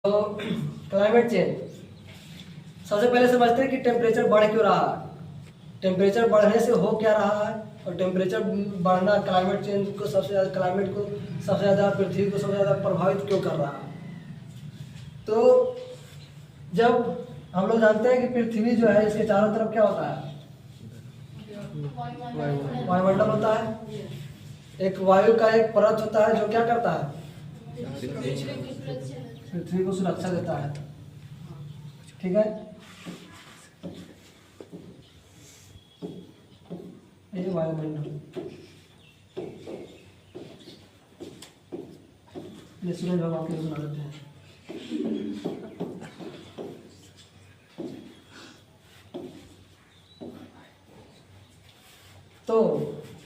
तो climate change सबसे पहले समझते हैं कि टेम्परेचर बढ़ क्यों रहा है। टेम्परेचर बढ़ने से हो क्या रहा है और टेम्परेचर बढ़ना क्लाइमेट चेंज को सबसे ज़्यादा क्लाइमेट को सबसे ज़्यादा पृथ्वी को सबसे ज़्यादा प्रभावित क्यों कर रहा है। तो जब हम लोग जानते हैं कि पृथ्वी जो है इसके चारों तरफ क्या होता है, वायुमंडल होता है। एक वायु का एक परत होता है जो क्या करता है, पृथ्वी को सुरक्षा देता है। ठीक है, ये वायुमंडल, ये सूरज भगवान के सुना देते हैं। तो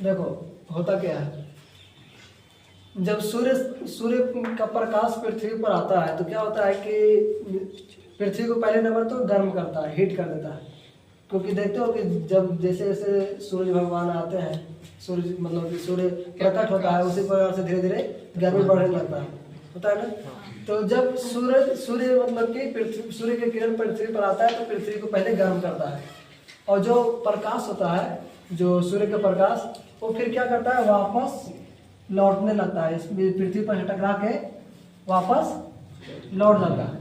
देखो होता क्या है, जब सूर्य का प्रकाश पृथ्वी पर आता है तो क्या होता है कि पृथ्वी को पहले नंबर तो गर्म करता है, हीट कर देता है। क्योंकि देखते हो कि जब जैसे जैसे सूर्य भगवान आते हैं, सूर्य मतलब कि सूर्य प्रकट होता है, उसी प्रकार से धीरे धीरे गर्मी बढ़ने लगता है, होता है ना। तो जब सूर्य मतलब कि सूर्य के किरण पृथ्वी पर आता है तो पृथ्वी को पहले गर्म करता है, और जो प्रकाश होता है, जो सूर्य का प्रकाश, वो फिर क्या करता है, वापस लौटने लगता है, इस पृथ्वी पर टकरा के वापस लौट जाता है।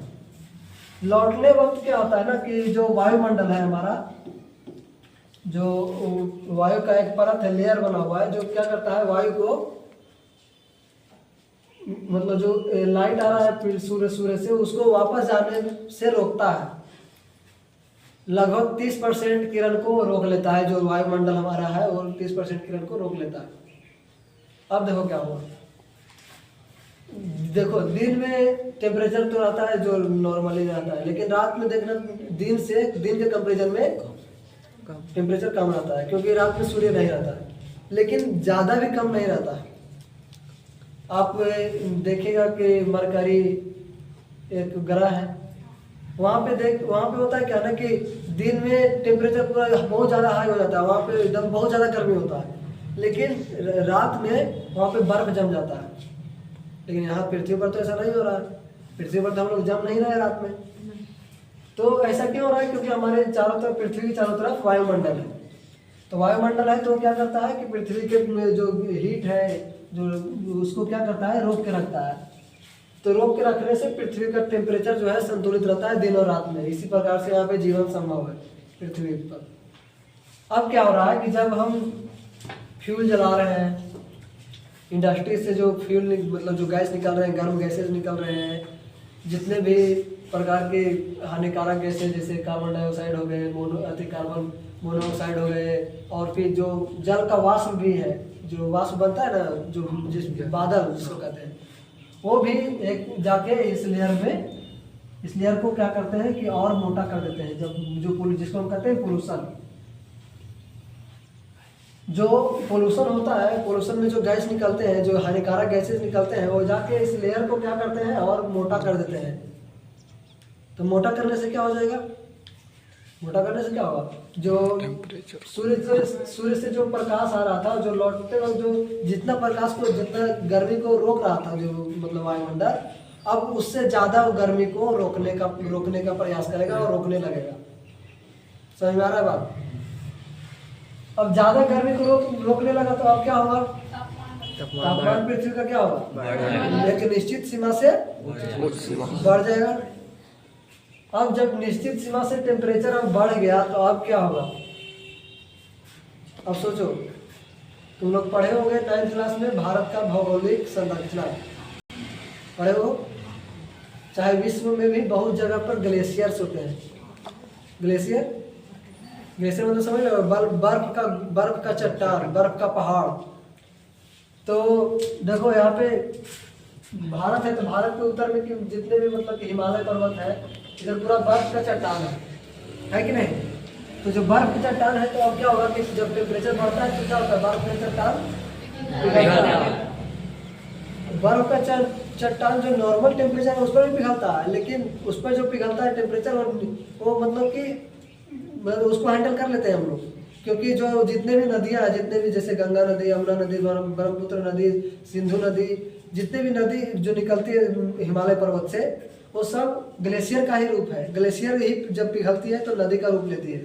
लौटने वक्त क्या होता है ना कि जो वायुमंडल है हमारा, जो वायु का एक परत है, लेयर बना हुआ है, जो क्या करता है, वायु को मतलब जो लाइट आ रहा है सूर्य से, उसको वापस जाने से रोकता है। लगभग 30% किरण को रोक लेता है, जो वायुमंडल हमारा है वो 30% किरण को रोक लेता है। अब देखो क्या हुआ, देखो दिन में टेम्परेचर तो रहता है जो नॉर्मली रहता है, लेकिन रात में देखना दिन के कंपेरिजन में टेम्परेचर कम रहता है, क्योंकि रात में सूर्य नहीं रहता है। लेकिन ज़्यादा भी कम नहीं रहता है। आप देखिएगा कि मरकरी एक ग्रह है, वहाँ पे होता है क्या ना कि दिन में टेम्परेचर पूरा बहुत ज़्यादा हाई हो जाता है, वहाँ पे एकदम बहुत ज़्यादा गर्मी होता है, लेकिन रात में वहाँ पे बर्फ जम जाता है। लेकिन यहाँ पृथ्वी पर तो ऐसा नहीं हो रहा है, पृथ्वी पर तो हम लोग जम नहीं रहे रात में। तो ऐसा क्यों हो रहा है, क्योंकि हमारे चारों तरफ, पृथ्वी की चारों तरफ वायुमंडल है। तो वायुमंडल है तो क्या करता है कि पृथ्वी के जो हीट है, जो उसको क्या करता है, रोक के रखता है। तो रोक के रखने से पृथ्वी का टेम्परेचर जो है संतुलित रहता है दिन और रात में। इसी प्रकार से यहाँ पे जीवन संभव है पृथ्वी पर। अब क्या हो रहा है कि जब हम फ्यूल जला रहे हैं, इंडस्ट्री से जो फ्यूल मतलब जो गैस निकल रहे हैं, गर्म गैसेज निकल रहे हैं, जितने भी प्रकार के हानिकारक गैसेज जैसे कार्बन डाइऑक्साइड हो गए, कार्बन मोनोऑक्साइड हो गए, और फिर जो जल का वाष्प भी है, जो वाष्प बनता है ना, जो जिस बादल जिसको कहते हैं, वो भी एक जाके इस लेयर को क्या करते हैं कि और मोटा कर देते हैं। जब जिसको हम कहते हैं पोल्यूशन, जो पोल्यूशन होता है, पोल्यूशन में जो गैस निकलते हैं, जो हानिकारक गैसेस निकलते हैं, वो जाके इस लेयर को क्या करते हैं और मोटा कर देते हैं। तो मोटा करने से क्या हो जाएगा, मोटा करने से क्या होगा, जो सूर्य से जो प्रकाश आ रहा था, जो लौटते वक्त जो जितना प्रकाश को, जितना गर्मी को रोक रहा था, जो मतलब वायुमंडल, अब उससे ज़्यादा गर्मी को रोकने का प्रयास करेगा और रोकने लगेगा। समझ में आ रहा है बात। अब ज़्यादा गर्मी को रोकने लगा तो अब क्या होगा, तापमान पृथ्वी का क्या होगा, एक निश्चित सीमा से बढ़ जाएगा। अब जब निश्चित सीमा से टेम्परेचर अब बढ़ गया तो अब क्या होगा। अब सोचो, तुम लोग पढ़े होंगे 9th क्लास में भारत का भौगोलिक संरचना पढ़े हो। चाहे विश्व में भी बहुत जगह पर ग्लेशियर्स होते हैं। ग्लेशियर मतलब समझ लो, बर्फ का चट्टान, बर्फ का पहाड़। तो देखो यहाँ पे भारत है, तो भारत के उत्तर में जितने भी मतलब कि हिमालय पर्वत है, इधर पूरा बर्फ का चट्टान है कि नहीं। तो जो बर्फ की चट्टान है, तो अब क्या होगा कि जब टेम्परेचर बढ़ता है तो क्या होता है, बर्फ का चट्टान पिघलता है। बर्फ का चट्टान जो नॉर्मल टेम्परेचर है उस पर भी पिघलता है, लेकिन उस पर जो पिघलता है टेम्परेचर, वो मतलब कि उसको हैंडल कर लेते हैं हम लोग। क्योंकि जो जितने भी नदियाँ हैं, जितने भी जैसे गंगा नदी, यमुना नदी, ब्रह्मपुत्र नदी, सिंधु नदी, जितने भी नदी जो निकलती है हिमालय पर्वत से, वो सब ग्लेशियर का ही रूप है। ग्लेशियर ही जब पिघलती है तो नदी का रूप लेती है।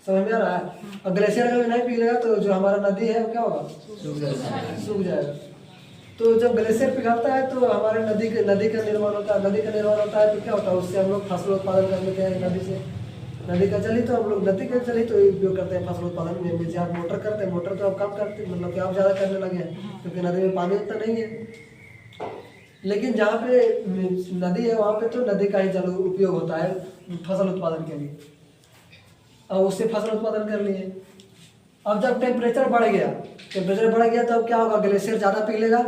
समझ में आ रहा है? और ग्लेशियर अगर नहीं पिघलेगा तो जो हमारा नदी है वो क्या होगा? सूख जाएगा। तो जब ग्लेशियर पिघलता है तो हमारे नदी का निर्माण होता है। नदी का निर्माण होता है तो क्या होता है? उससे हम लोग फसल उत्पादन कर लेते हैं नदी से। नदी का जल ही तो हम लोग नदी का जल ही तो उपयोग करते हैं फसल उत्पादन में। जैसे आप मोटर करते हैं, मोटर तो आप कम करते हैं, मतलब कि आप ज़्यादा करने लगे हैं क्योंकि नदी में पानी उतना नहीं है। लेकिन जहाँ पे नदी है वहाँ पे तो नदी का ही जल उपयोग होता है फसल उत्पादन के लिए, और उससे फसल उत्पादन कर लिए। अब जब टेम्परेचर बढ़ गया तो अब क्या होगा? ग्लेशियर ज़्यादा पिघलेगा।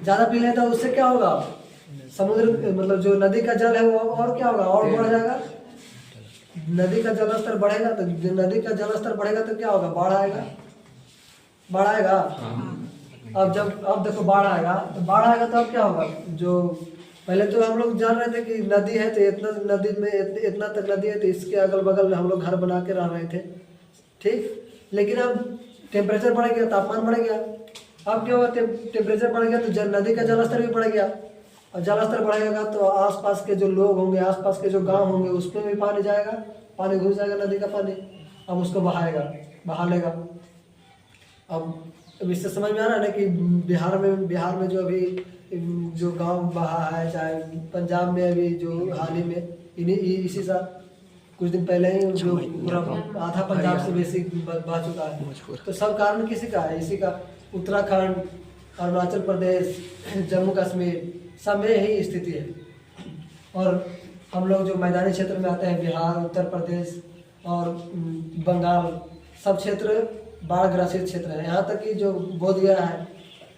ज़्यादा पिघलेगा तो उससे क्या होगा? समुद्र मतलब जो नदी का जल है वो और क्या होगा? और बढ़ जाएगा। नदी का जलस्तर बढ़ेगा तो क्या होगा? बाढ़ आएगा। अब देखो बाढ़ आएगा तो अब क्या होगा? जो पहले तो हम लोग जान रहे थे कि नदी है तो इतना तक नदी है तो इसके अगल बगल में हम लोग घर बना के रह रहे थे, ठीक। लेकिन अब टेम्परेचर बढ़ गया, तापमान बढ़ गया। अब क्या होगा? टेम्परेचर बढ़ गया तो नदी का जलस्तर भी बढ़ गया, और जलस्तर बढ़ेगा तो आसपास के जो लोग होंगे, आसपास के जो गांव होंगे, उसमें भी पानी जाएगा, पानी घुस जाएगा नदी का पानी। अब उसको बहा लेगा। अब इससे समझ में आ रहा है ना कि बिहार में जो अभी जो गांव बहा है, चाहे पंजाब में अभी जो हाल ही में इसी साल कुछ दिन पहले ही जो पूरा आधा पंजाब से बेसी बह चुका है। तो सब कारण किसी का है? इसी का। उत्तराखंड, अरुणाचल प्रदेश, जम्मू कश्मीर सब में यही स्थिति है। और हम लोग जो मैदानी क्षेत्र में आते हैं, बिहार, उत्तर प्रदेश और बंगाल, सब क्षेत्र बाढ़ ग्रसित क्षेत्र है। यहाँ तक कि जो बोधगया है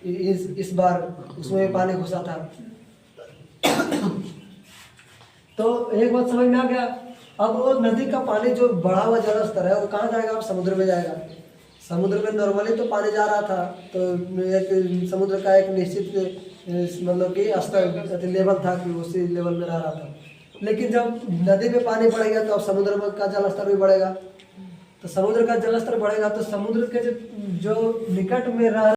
इस बार उसमें पानी घुसा था। तो एक बात समझ में आ गया। अब वो नदी का पानी जो बढ़ा हुआ जलस्तर है वो कहाँ जाएगा? अब समुद्र में जाएगा। समुद्र में नॉर्मली तो पानी जा रहा था, तो एक समुद्र का एक निश्चित मतलब कि स्तर लेवल था कि उसी लेवल में रह रहा था। लेकिन जब नदी में पानी बढ़ेगा तो अब समुद्र में का जलस्तर भी बढ़ेगा। तो समुद्र का जलस्तर बढ़ेगा तो समुद्र के जो निकट में रह